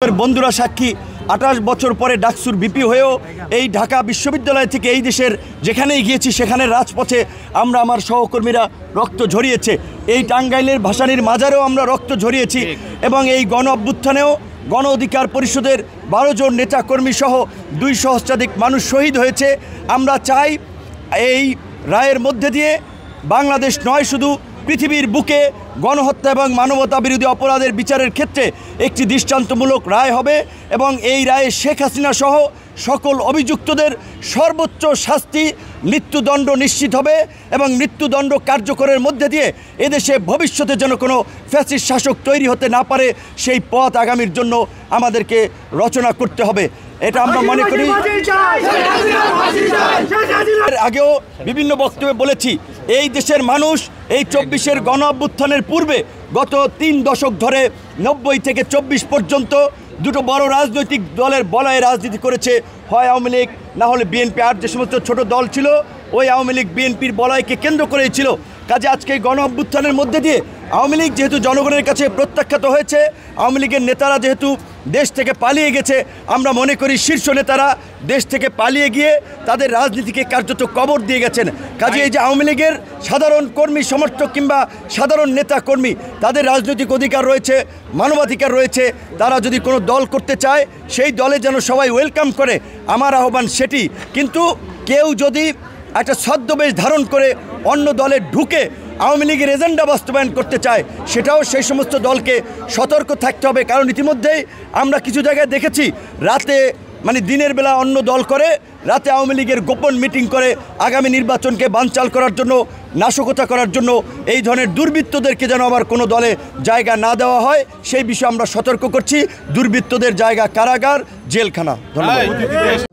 আমাদের বন্ধুরা সাক্ষী 28 বছর পরে ডাকসুর ভিপি হয়েও এই ঢাকা বিশ্ববিদ্যালয় থেকে এই দেশের যেখানেই গিয়েছি সেখানে রাজপথে আমরা আমার সহকর্মীরা রক্ত ঝরিয়েছে। এই টাঙ্গাইলের ভাসানীর মাজারেও আমরা রক্ত ঝরিয়েছি এবং এই গণ অভ্যুত্থানেও গণ অধিকার পরিষদের 12 জন নেতাকর্মী সহ 200 সহস্রাধিক মানুষ শহীদ হয়েছে। আমরা চাই এই রায়ের মধ্যে দিয়ে বাংলাদেশ নয় শুধু পৃথিবীর বুকে গণহত্যা এবং মানবতা বিরোধী অপরাধের বিচারের ক্ষেত্রে একটি দৃষ্টান্তমূলক রায় হবে এবং এই রায়ে শেখ হাসিনা সহ সকল অভিযুক্তদের সর্বোচ্চ শাস্তি মৃত্যুদণ্ড নিশ্চিত হবে এবং মৃত্যুদণ্ড কার্যকরের মধ্যে দিয়ে এদেশে ভবিষ্যতে যেন কোনো ফ্যাসিস্ট শাসক তৈরি হতে না পারে সেই পথ আগামীর জন্য আমাদেরকে রচনা করতে হবে। এটা আমরা মনে করি। এর আগেও বিভিন্ন বক্তব্যে বলেছি এই দেশের মানুষ এই 24-এর গণ অভ্যুত্থানের পূর্বে গত 3 দশক ধরে 90 থেকে 24 পর্যন্ত দুটো বড় রাজনৈতিক দলের বলয়ে রাজনীতি করেছে, হয় আওয়ামী লীগ না হলে বিএনপি। আর যে সমস্ত ছোট দল ছিল ওই আওয়ামী লীগ বিএনপির বলয়কে কেন্দ্র করেই ছিল। কাজে আজকে এই গণ অভ্যুত্থানের মধ্যে দিয়ে আওয়ামী লীগ যেহেতু জনগণের কাছে প্রত্যাখ্যাত হয়েছে, আওয়ামী লীগের নেতারা যেহেতু দেশ থেকে পালিয়ে গেছে, আমরা মনে করি শীর্ষ নেতারা দেশ থেকে পালিয়ে গিয়ে তাদের রাজনীতিকে কার্যত কবর দিয়ে গেছেন। কাজে এই যে আওয়ামী লীগের সাধারণ কর্মী সমর্থক কিংবা সাধারণ নেতা কর্মী তাদের রাজনৈতিক অধিকার রয়েছে, মানবাধিকার রয়েছে। তারা যদি কোনো দল করতে চায় সেই দলে যেন সবাই ওয়েলকাম করে, আমার আহ্বান সেটি। কিন্তু কেউ যদি একটা ছদ্মবেশ ধারণ করে অন্য দলে ঢুকে আওয়ামী লীগের এজেন্ডা বাস্তবায়ন করতে চায়, সেটাও সেই সমস্ত দলকে সতর্ক থাকতে হবে। কারণ ইতিমধ্যেই আমরা কিছু জায়গায় দেখেছি রাতে দিনের বেলা অন্য দল করে, রাতে আওয়ামী লীগের গোপন মিটিং করে আগামী নির্বাচনকে বানচাল করার জন্য, নাশকতা করার জন্য এই ধরনের দুর্বৃত্তদেরকে যেন আবার কোনো দলে জায়গা না দেওয়া হয় সেই বিষয়ে আমরা সতর্ক করছি। দুর্বৃত্তদের জায়গা কারাগার, জেলখানা। ধন্যবাদ।